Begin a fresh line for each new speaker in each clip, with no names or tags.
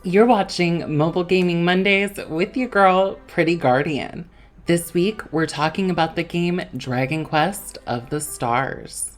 You're watching Mobile Gaming Mondays with your girl, Pretty Guardian. This week, we're talking about the game Dragon Quest of the Stars.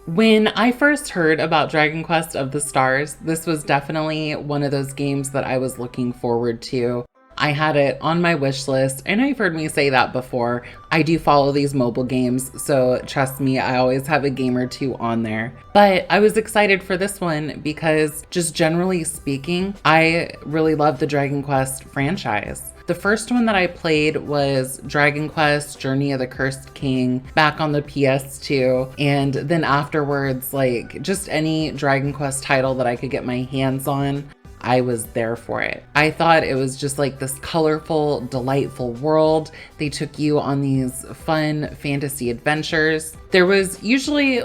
When I first heard about Dragon Quest of the Stars, this was definitely one of those games that I was looking forward to. I had it on my wish list, and I've heard me say that before. I do follow these mobile games, so trust me, I always have a game or two on there. But I was excited for this one because, just generally speaking, I really love the Dragon Quest franchise. The first one that I played was Dragon Quest Journey of the Cursed King back on the PS2. And then afterwards, just any Dragon Quest title that I could get my hands on, I was there for it. I thought it was just this colorful, delightful world. They took you on these fun fantasy adventures. There was usually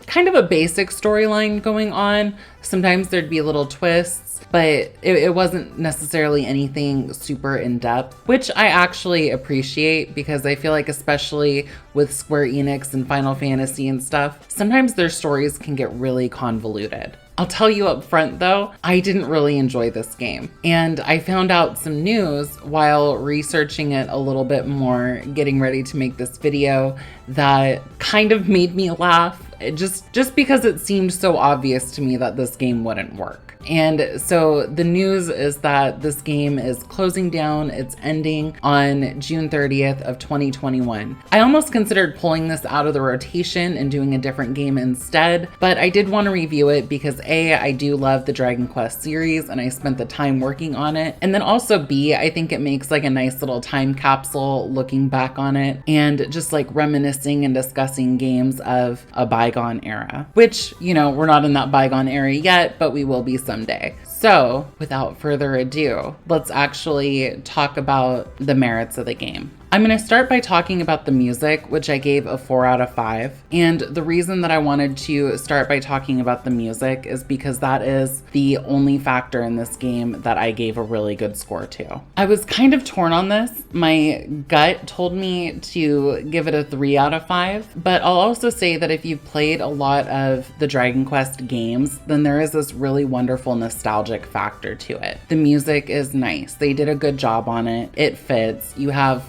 kind of a basic storyline going on. Sometimes there'd be little twists, but it wasn't necessarily anything super in-depth, which I actually appreciate because I feel like, especially with Square Enix and Final Fantasy and stuff, sometimes their stories can get really convoluted. I'll tell you up front though, I didn't really enjoy this game. And I found out some news while researching it a little bit more, getting ready to make this video, that kind of made me laugh, just because it seemed so obvious to me that this game wouldn't work. And so the news is that this game is closing down. It's ending on June 30th of 2021. I almost considered pulling this out of the rotation and doing a different game instead, but I did want to review it because A, I do love the Dragon Quest series and I spent the time working on it. And then also B, I think it makes a nice little time capsule looking back on it and just reminiscing and discussing games of a bygone era, which, we're not in that bygone era yet, but we will be someday. So without further ado, let's actually talk about the merits of the game. I'm going to start by talking about the music, which I gave a 4 out of 5. And the reason that I wanted to start by talking about the music is because that is the only factor in this game that I gave a really good score to. I was kind of torn on this. My gut told me to give it a 3 out of 5, but I'll also say that if you've played a lot of the Dragon Quest games, then there is this really wonderful nostalgic factor to it. The music is nice. They did a good job on it. It fits. You have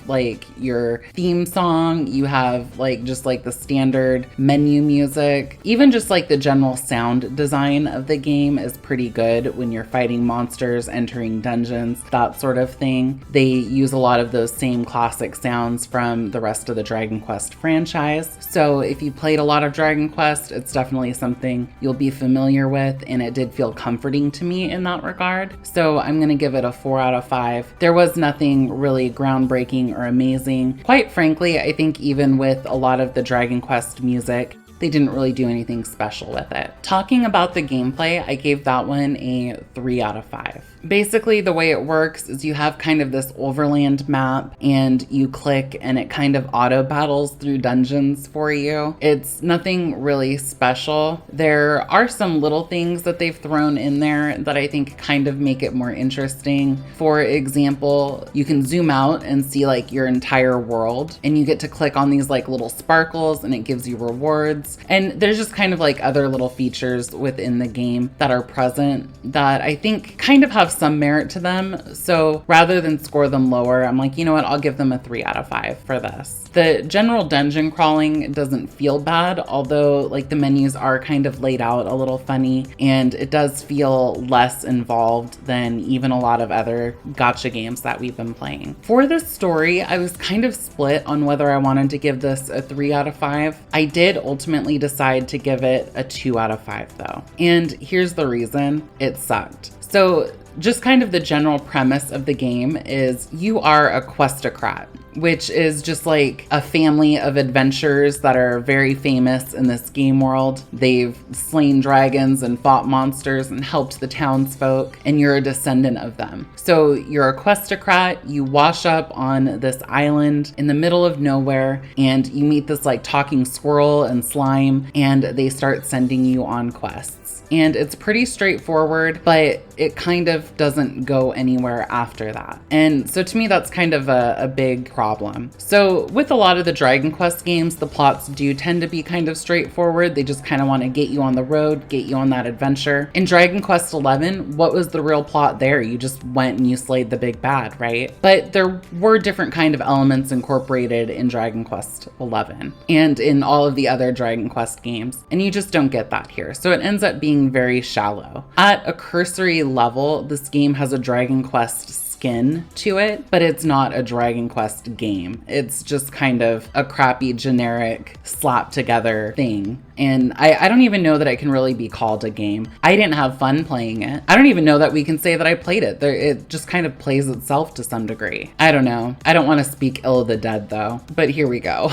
your theme song, you have the standard menu music, even just the general sound design of the game is pretty good when you're fighting monsters, entering dungeons, that sort of thing. They use a lot of those same classic sounds from the rest of the Dragon Quest franchise. So if you played a lot of Dragon Quest, it's definitely something you'll be familiar with, and it did feel comforting to me in that regard. So I'm gonna give it a 4 out of 5. There was nothing really groundbreaking or amazing. Quite frankly, I think even with a lot of the Dragon Quest music, they didn't really do anything special with it. Talking about the gameplay, I gave that one a 3 out of 5. Basically, the way it works is you have kind of this overland map and you click and it kind of auto battles through dungeons for you. It's nothing really special. There are some little things that they've thrown in there that I think kind of make it more interesting. For example, you can zoom out and see your entire world, and you get to click on these little sparkles and it gives you rewards. And there's just kind of other little features within the game that are present that I think kind of have some merit to them. So rather than score them lower, I'm you know what, I'll give them a 3 out of 5 for this. The general dungeon crawling doesn't feel bad, although the menus are kind of laid out a little funny, and it does feel less involved than even a lot of other gacha games that we've been playing. For the story, I was kind of split on whether I wanted to give this a 3 out of 5. I did ultimately decide to give it a 2 out of 5 though. And here's the reason: it sucked. So just kind of the general premise of the game is you are a questocrat, which is just like a family of adventurers that are very famous in this game world. They've slain dragons and fought monsters and helped the townsfolk, and you're a descendant of them. So you're a questocrat, you wash up on this island in the middle of nowhere, and you meet this like talking squirrel and slime, and they start sending you on quests. plots. And it's pretty straightforward, but it kind of doesn't go anywhere after that. And so to me, that's kind of a big problem. So with a lot of the Dragon Quest games, the plots do tend to be kind of straightforward. They just kind of want to get you on the road, get you on that adventure. In Dragon Quest XI, what was the real plot there? You just went and you slayed the big bad, right? But there were different kind of elements incorporated in Dragon Quest XI and in all of the other Dragon Quest games, and you just don't get that here. So it ends up being very shallow. At a cursory level, this game has a Dragon Quest skin to it, but it's not a Dragon Quest game. It's just kind of a crappy, generic, slapped together thing. And I don't even know that it can really be called a game. I didn't have fun playing it. I don't even know that we can say that I played it. It just kind of plays itself to some degree. I don't know. I don't want to speak ill of the dead though, but here we go.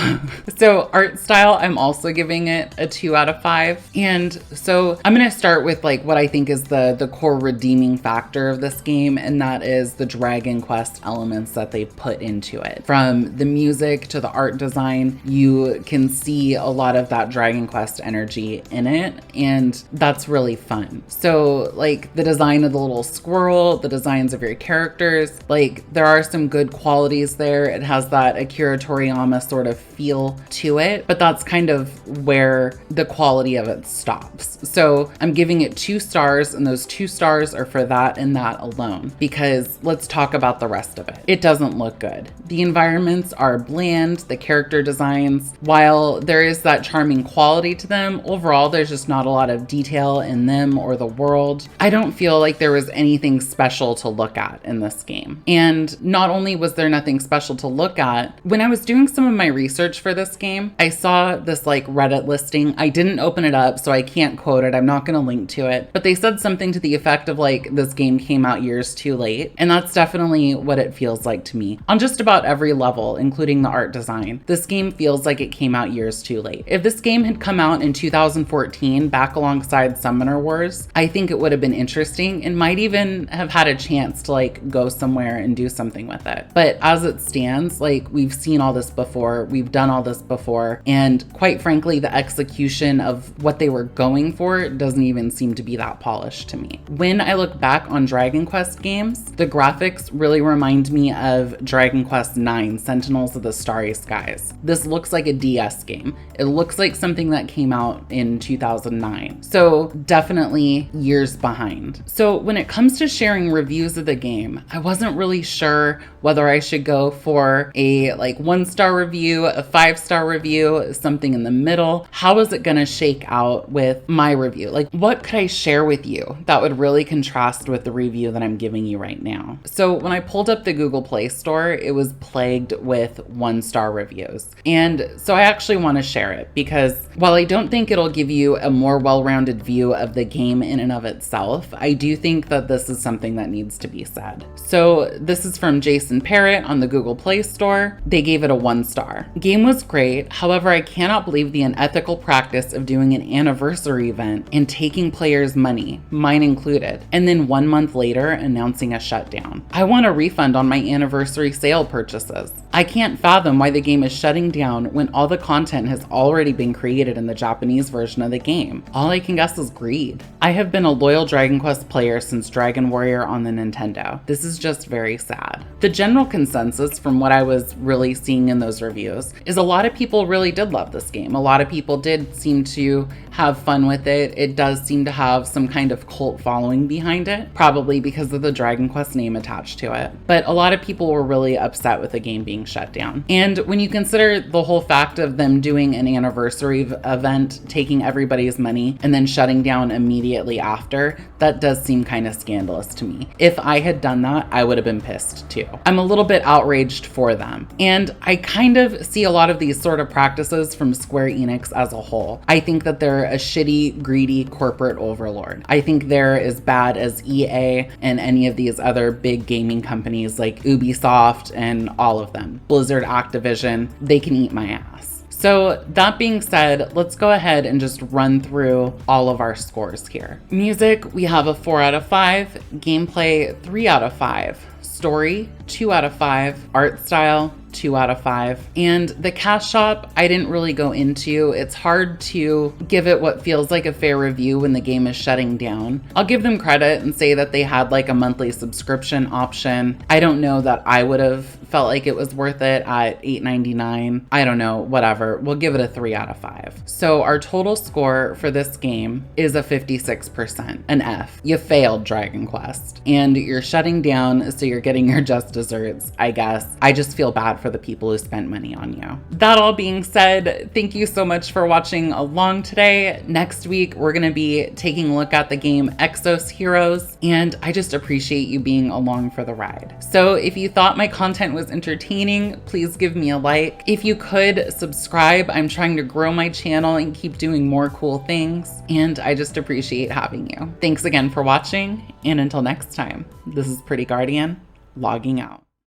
So art style, I'm also giving it a 2 out of 5. And so I'm going to start with like what I think is the core redeeming factor of this game, and that is the Dragon Quest elements that they put into it. From the music to the art design, you can see a lot of that Dragon Quest energy in it, and that's really fun. So like the design of the little squirrel, the designs of your characters, like there are some good qualities there. It has that Akira Toriyama sort of feel to it, but that's kind of where the quality of it stops. So I'm giving it 2 stars, and those 2 stars are for that and that alone, because let's talk about the rest of it. It doesn't look good. The environments are bland, the character designs, while there is that charming quality to them, overall there's just not a lot of detail in them or the world. I don't feel like there was anything special to look at in this game. And not only was there nothing special to look at, when I was doing some of my research for this game, I saw this like Reddit listing. I didn't open it up, so I can't quote it. I'm not going to link to it, but they said something to the effect of like, this game came out years too late. And that's definitely what it feels like to me on just about every level, including the art design. This game feels like it came out years too late. If this game had come out in 2014 back alongside Summoner Wars, I think it would have been interesting and might even have had a chance to like go somewhere and do something with it. But as it stands, like we've seen all this before, we've done all this before, and quite frankly, the execution of what they were going for doesn't even seem to be that polished to me. When I look back on Dragon Quest games, the graphics really remind me of Dragon Quest IX, Sentinels of the Starry Skies. This looks like a DS game. It looks like something that came out in 2009. So definitely years behind. So when it comes to sharing reviews of the game, I wasn't really sure whether I should go for a like 1-star review, a 5-star review, something in the middle. How is it going to shake out with my review? Like what could I share with you that would really contrast with the review that I'm giving you right now? So when I pulled up the Google Play Store, it was plagued with 1-star reviews. And so I actually want to share it because while I don't think it'll give you a more well-rounded view of the game in and of itself, I do think that this is something that needs to be said. So this is from Jason Parrott on the Google Play Store. They gave it a 1-star. Game was great. However, I cannot believe the unethical practice of doing an anniversary event and taking players' money, mine included, and then 1 month later announcing a shutdown. I want a refund on my anniversary sale purchases. I can't fathom why the game is shutting down when all the content has already been created in the Japanese version of the game. All I can guess is greed. I have been a loyal Dragon Quest player since Dragon Warrior on the Nintendo. This is just very sad. The general consensus from what I was really seeing in those reviews is a lot of people really did love this game. A lot of people did seem to have fun with it. It does seem to have some kind of cult following behind it, probably because of the Dragon Quest name attached to it. But a lot of people were really upset with the game being shut down. And when you consider the whole fact of them doing an anniversary event, taking everybody's money, and then shutting down immediately after, that does seem kind of scandalous to me. If I had done that, I would have been pissed too. I'm a little bit outraged for them. And I kind of see a lot of these sort of practices from Square Enix as a whole. I think that they're a shitty, greedy corporate overlord. I think they're as bad as EA and any of these other big gaming companies like Ubisoft and all of them. Blizzard, Activision, they can eat my ass. So that being said, let's go ahead and just run through all of our scores here. Music, we have a 4 out of 5. Gameplay, 3 out of 5. Story, 2 out of 5. Art style, 2 out of 5. And the cash shop, I didn't really go into. It's hard to give it what feels like a fair review when the game is shutting down. I'll give them credit and say that they had like a monthly subscription option. I don't know that I would have felt like it was worth it at $8.99. I don't know, whatever. We'll give it a 3 out of 5. So our total score for this game is a 56%, an F. You failed, Dragon Quest. And you're shutting down, so you're getting your just desserts, I guess. I just feel bad for the people who spent money on you. That all being said, thank you so much for watching along today. Next week, we're gonna be taking a look at the game Exos Heroes, and I just appreciate you being along for the ride. So if you thought my content was entertaining, please give me a like. If you could subscribe, I'm trying to grow my channel and keep doing more cool things, and I just appreciate having you. Thanks again for watching, and until next time, this is Pretty Guardian, logging out.